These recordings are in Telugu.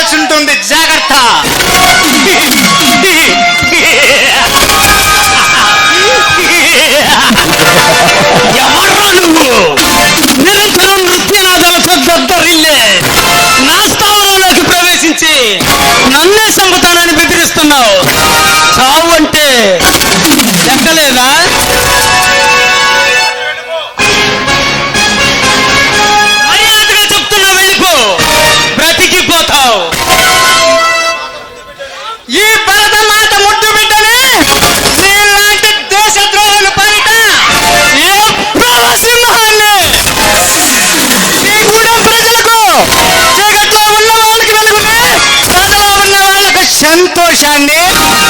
రావాల్సి ఉంటుంది, జాగ్రత్త. ఎవర్రా నువ్వు? నిరంతరం నృత్యనాదాలతో దద్దరిల్లే నా స్థావరంలోకి ప్రవేశించి నన్నే చంపుతానని బెదిరిస్తున్నావు. చావు అంటే ఎక్కలేదా? మర్యాదగా చెప్తున్నా, వెళ్ళిపో, బ్రతికిపోతావు. ఈ భరతమాత ముద్దు బిడ్డనే నీలాంటి దేశద్రోహులు పనిట ఎప్పుడు సింహాన్ని ఈ గూడెం ప్రజలకు, జగత్తులో ఉన్న వాళ్ళకి వెలుగునే, ప్రజలో ఉన్న వాళ్ళకు సంతోషాన్ని,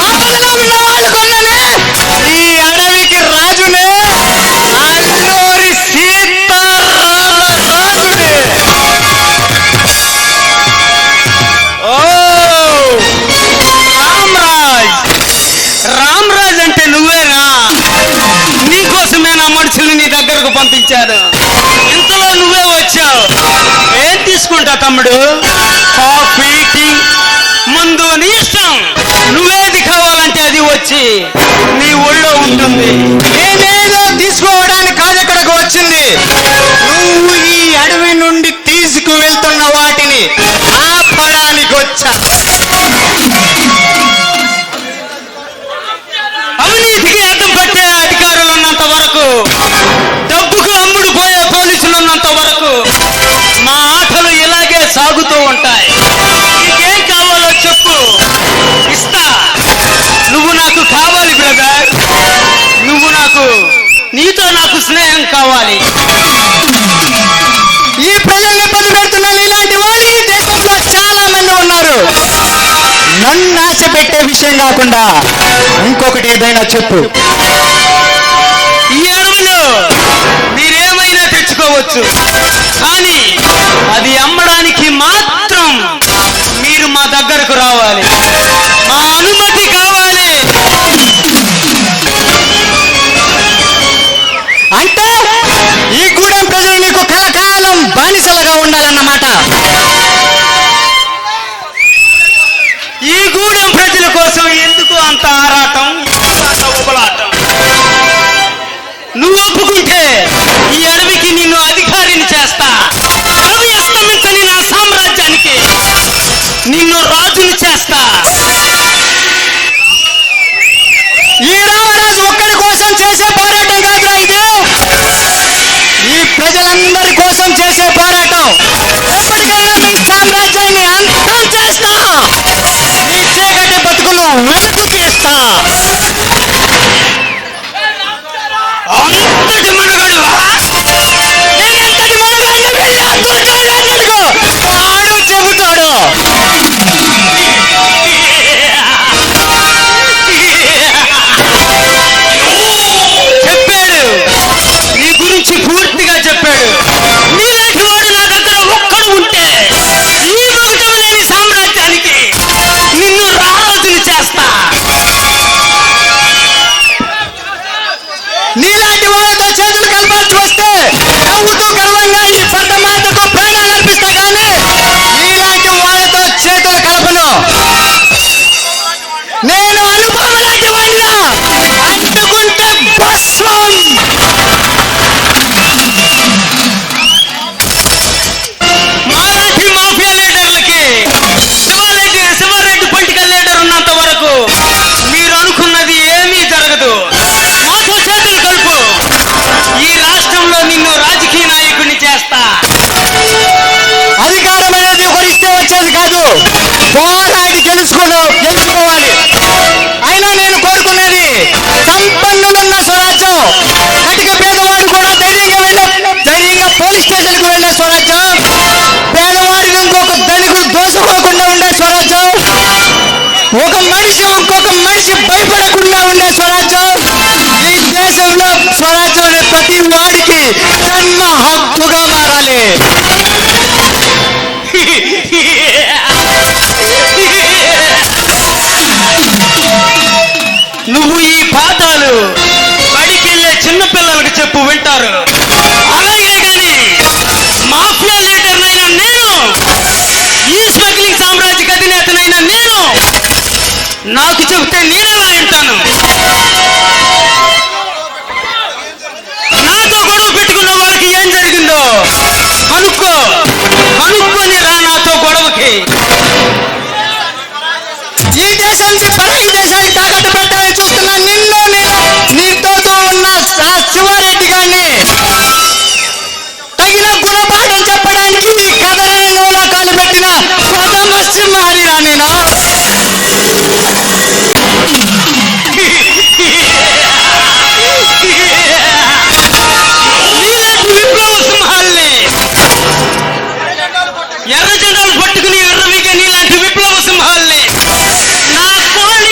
ఆపదలో ఉన్న వాళ్ళకు అన్ననే, ఈ అడవికి రాజునే, అల్లూరి సీతారామరాజునే. ఓ రామ్రాజ్ అంటే నువ్వేనా? నీకోసమే నా మనుషుల్ని నీ దగ్గరకు పంపించాను. ఇంతలో నువ్వే వచ్చావు. ఏం తీసుకుంటా తమ్ముడు? కాఫీ, టీ, మందు నీ ఇష్టం. నువ్వేది కావాలంటే అది వచ్చి నీ ఒళ్ళో ఉంటుంది. నేనేదో తీసుకోవడానికి కాదు ఇక్కడికి వచ్చింది. నువ్వు ఈ అడవి నుండి తీసుకు వెళ్తున్న వాటిని ఆపడానికి వచ్చా. అవినీతికి అడ్డం పెట్టే అధికారులు ఉన్నంత వరకు, డబ్బుకు అమ్ముడు పోయే పోలీసులు ఉన్నంత వరకు మా ఆటలు ఇలాగే సాగుతూ ఉంటాయి. నీకేం కావాలో చెప్పు, ఇస్తా. నువ్వు నాకు కావాలి బ్రదర్. నీతో నాకు స్నేహం కావాలి. ఈ ప్రజల్ని ఇబ్బంది పెడుతున్న ఇలాంటి వాళ్ళు ఈ దేశంలో చాలా మంది ఉన్నారు. నన్ను ఆశ పెట్టే విషయం కాకుండా ఇంకొకటి ఏదైనా చెప్పు. ఈ అడవిలో మీరేమైనా తెచ్చుకోవచ్చు, కానీ అది అమ్మడానికి మాత్రం మీరు మా దగ్గరకు రావాలి. మా అనుమతి కావాలి. అంటే ఈ గూడెం ప్రజలు నీకు కలకాలం బానిసలుగా ఉండాలన్నమాట. ఈ గూడెం ప్రజల కోసం ఎందుకు అంత ఆరాటం, అంత ఉబలాటం? నువ్వు ఒప్పుకుంటే ఈ అడవికి నిన్ను అధికారిని చేస్తా. రవి అస్తమించని నా సామ్రాజ్యానికి నిన్ను రాజుని చేస్తా. ఈ రామరాజు ఒక్కడి కోసం చేసే పోరాటం కాదురా ఇది. ఈ ప్రజలందరి కోసం చేసే పోరాటం. ఎప్పటికైనా ఈ సామ్రాజ్యాన్ని అంతం చేస్తా. ఈ చీకటి బతుకులు వెలుగు తీస్తా. అంతటి మనగడువా? నేనెంతటి మనగాడిని వెళ్ళి ఆ దుర్గాన్ని అడుగు. వాడు చెబుతాడు. చెప్పాడు, నీ గురించి పూర్తిగా చెప్పాడు. నీలాంటి వాడు నా దగ్గర ఒక్కడు ఉంటే ఈ మొగటం లేని సామ్రాజ్యానికి నిన్ను రాజుని చేస్తా. నీలాంటి వాళ్ళతో చేతులు కలపాల్సి వస్తే నవ్వుతూ గర్వంగా ఈ భరతమాతకు ప్రాణాలు అర్పిస్తా, కానీ నీలాంటి వాళ్ళతో చేతులు కలపను. నేను అనుభవం లాంటి వాడినా అంటుకుంటే భస్మం. మాలాంటి మాఫియా లీడర్లకి శివారెడ్డి పొలిటికల్ లీడర్ ఉన్నంత వరకు మీరు అనుకున్నది ఏమీ జరగదు. మాతో చేతులు కలుపు. ఈ రాష్ట్రంలో నిన్ను రాజకీయ నాయకుడిని చేస్తా. అధికారం అనేది ఒకరిస్తే వచ్చేది కాదు, పోరాడి గెలుచుకోవాలి. అయినా నేను కోరుకునేది సంపన్నులున్న స్వరాజ్యం. కటిక పేదవాడు కూడా ధైర్యంగా పోలీస్ స్టేషన్కి వెళ్ళే స్వరాజ్యం. పేదవాడిని ఇంకొక ధనికుడు దోసుకోకుండా ఉండే స్వరాజ్యం. ఒక మనిషి ఇంకొక మనిషి భయపడకుండా ఉండే స్వరాజ్యం. ఈ దేశంలో స్వరాజ్యం అనే ప్రతి వాడికి జన్మ హక్కుగా మారాలి. నువ్వు ఈ పాఠాలు బడికెళ్ళే చిన్నపిల్లలకు చెప్పు, వింటారు. అలాగే కానీ మాఫియా లీడర్నైనా నేను ఈ స్మగ్లింగ్ సామ్రాజ్య అయిన నేను నాకు చెబితే నేనెలా వింటాను? నాతో గొడవ పెట్టుకున్న వాళ్ళకి ఏం జరిగిందో కనుక్కొని రా నాతో గొడవకి. ఈ దేశానికి పరాయి దేశానికి తాకట్టు పెట్టాలని చూస్తున్న నిన్ను నీతో ఉన్న ఆ శివారెడ్డి గారిని తగిన గుణపాఠం చెప్పడానికి ఈ కథలని నూలకాలు పెట్టిన కొదమ సింహారిరా నేను. నీలాంటి విప్లవ సింహాల్ని ఎర్ర జెండాలు పట్టుకుని ఎర్రవిగే నీలాంటి విప్లవ సింహాల్ని నా కోడి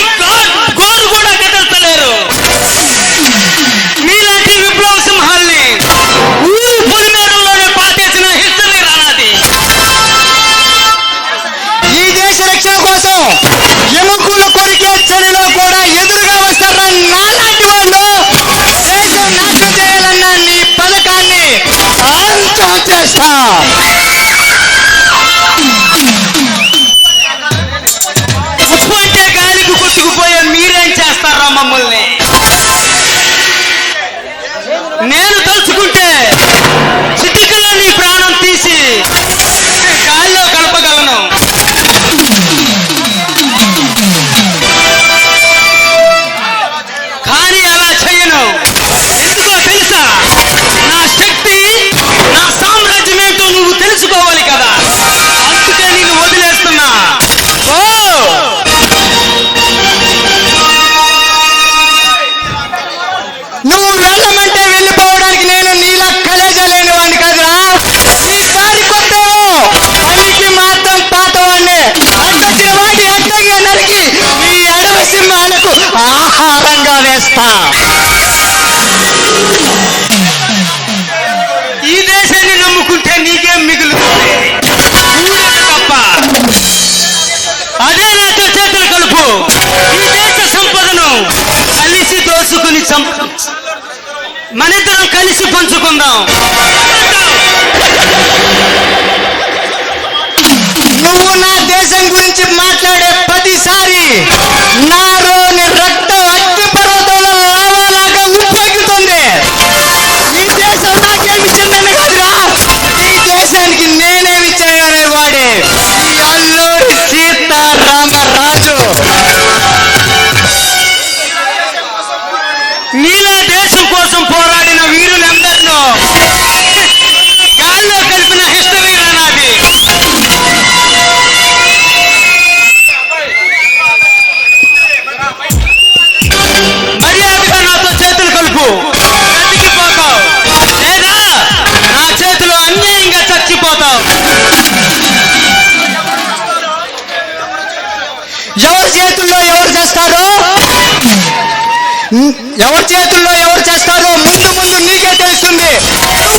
గోరు కూడా కదల్చలేరు. నీలాంటి విప్లవ సింహాల్ని ఊరు పొలిమేడల్లోనే పాతేసిన హిస్టరీ రానాది. ఈ దేశ రక్షణ కోసం ఎముకలు కొరికే చలిలో కూడా ఎదురుగా వస్తారా నాలాంటి వాళ్ళు. దేశం నాశనం చేయాలన్న నీ పథకాన్ని అంతం చేస్తా. ఉప్పు అంటే గాలికి కొట్టుకుపోయే మీరేం చేస్తారా మమ్మల్ని? నేను తలుచుకుంటే చిటికలో నీ ప్రాణం తీసి గాల్లో కలపగలను. కానీ అలా చెయ్యను. ఎందుకో తెలుసా? నా శక్తి, నా సామ్రాజ్యం ఏంటో నువ్వు తెలుసుకోవాలి కదా. అందుకే నేను వదిలేస్తున్నా. ఓ నువ్వు వెళ్ళమంటే వెళ్ళిపోవడానికి నేను నీలా కలేజా లేని వాడిని కదరా. నీ దారి కొత్తవో పనికి మాత్రం పాతవాడిని. అడ్డొచ్చిన వాటి అడ్డంగా నరికి ఈ అడవి సింహాలకు ఆహారంగా వేస్తా. ఈ దేశాన్ని నమ్ముకుంటే నీకేం మిగులుతుంది? ఊరేట తప్ప. అదే నాతో చేతులు కలుపు. ఈ దేశ సంపదను కలిసి దోసుకుని మనిద్దరం కలిసి పంచుకుందాం. నువ్వు నా దేశం గురించి మాట్లాడే ప్రతిసారి నాలోని రక్తం అగ్ని పర్వతంలో లావాలాగా ఉప్పొంగుతుంది. ఈ దేశం నాకేమి చిన్నది కాదురా. ఈ దేశానికి నేనేమి చేయనేవాడే ఈ అల్లూరి సీతారామరాజు. నీలా దేశం కోసం పోరాడిన వీరులందరినో గాల్లో కలిపిన హిస్టరీ రానాది. మర్యాదగా నాతో చేతులు కలుపు. బ్రతికిపోతావు, లేదా నా చేతిలో అన్యాయంగా చచ్చిపోతావు. ఎవరి చేతుల్లో ఎవరు చేస్తారో ముందు ముందు నీకే తెలుస్తుంది.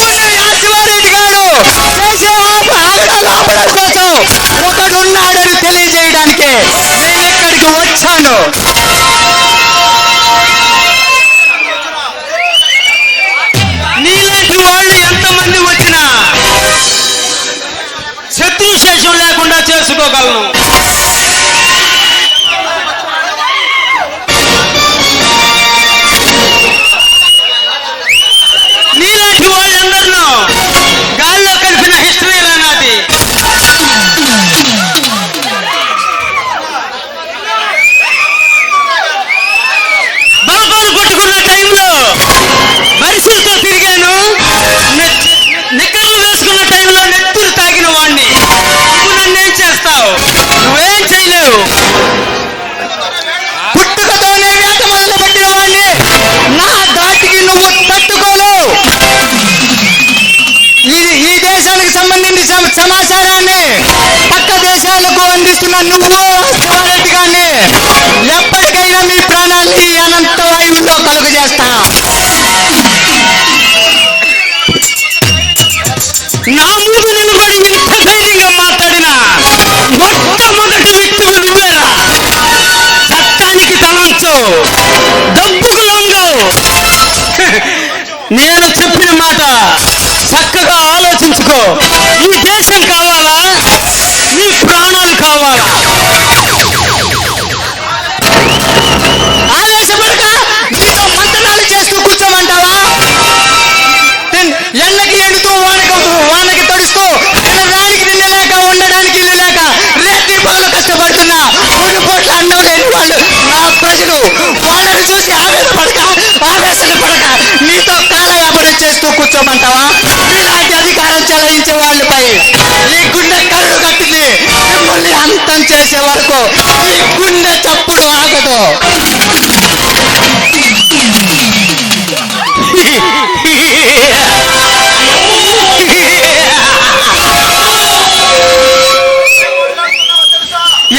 నువ్వు ఆ శివారెడ్డి గారు చేసే ఆగడాలు ఆపడం కోసం ఒకడున్నాడని తెలియజేయడానికి నేను ఇక్కడికి వచ్చాను. నీలాంటి వాళ్ళు ఎంతమంది వచ్చినా శత్రుశేషం లేకుండా చేసుకోగలను. నీలాంటి వాళ్ళందరినో గాల్లో కలిపిన హిస్టరీ రానాది. బలపాలు పట్టుకున్న టైంలో మనుషులతో తిరిగాను. నిక్కర్లు వేసుకున్న టైంలో నెత్తురు తాగిన వాణ్ణి. నువ్వు నన్నేం చేస్తావు? నువ్వేం చేయలేవు. పుట్టుకతోనే వేట మొదలు పెట్టిన వాడిని నా దాటికి నువ్వు తట్టుకోలేవు. ఈ దేశానికి సంబంధించిన సమాచారాన్ని పక్క దేశాలకు అందిస్తున్న నువ్వు శివారెడ్డి గారిని ఎప్పటికైనా మీ ప్రాణాన్ని ఈ అనంత వాయువుల్లో కలుగు చేస్తా. నా ముందు నిలబడి ఇంత ధైర్యంగా మాట్లాడిన మొట్టమొదటి వ్యక్తులు నువ్వేరా. చట్టానికి తలంచు, డబ్బుకు లొంగు. నేను చెప్పిన మాట చక్కగా ఆలోచించుకో. ఈ దేశం కావాలా? నీ ప్రాణాలు కావాలా? వాళ్ళని చూసి ఆవేశన పడక నీతో కాలయాపనం చేస్తూ కూర్చోమంటావా? ఇలాంటి అధికారం చెలాయించే వాళ్ళపై ఈ గుండె కరుడు కట్టింది. మిమ్మల్ని అంతం చేసే వరకు ఈ గుండె చప్పుడు ఆగదు.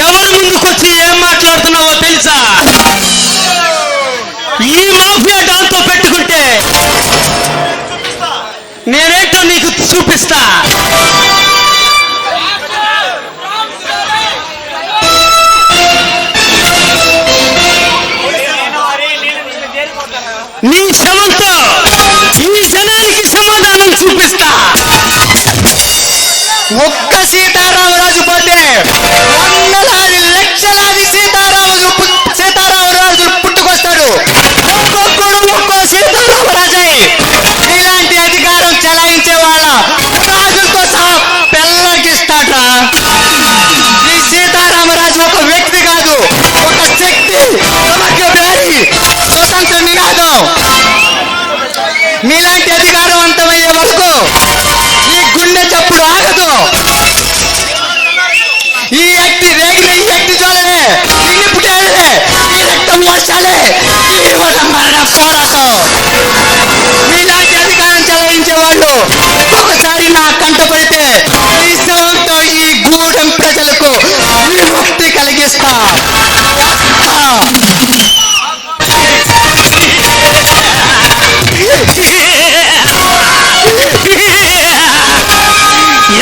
ఎవరి ముందుకొచ్చి ఏం మాట్లాడుతున్నావో తెలుసా? ఈ మాఫియా డాన్తో పెట్టుకుంటే నేనేంటో నీకు చూపిస్తా. నీ శవంతో ఈ జనానికి సమాధానం చూపిస్తా. ఒక్క సీతారామరాజు పోతే వందలాది లక్షలాది సీతారామరాజులు పుట్టుకొస్తాడు. ఒక్కొక్కడు ఒక్కో సీతారామరాజై ఇలాంటి అధికారం చెలాయించే వాళ్ళ రాజులతో సహా పెళ్ళగిస్తాట. ఈ సీతారామరాజు ఒక వ్యక్తి కాదు, ఒక శక్తి, సమగ్రవాది, స్వతంత్ర నినాదం. మీలాంటి అధికారం అంతమయ్యే వరకు ఈ గుండె చప్పుడు ఆగదు. ఈ వ్యక్తి రేగిన ఈ వ్యక్తి చూడలే, ఈ పుట్టేళ్ళే, ఈ రక్తం వర్షాలే, ఈ మరణ పోరాటం. మీలాంటి అధికారం చెలాయించే వాళ్ళు ఒకసారి నా కంట పడితే ఈ శవంతో ఈ గూడెం ప్రజలకు విముక్తి కలిగిస్తా.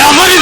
ఎవరి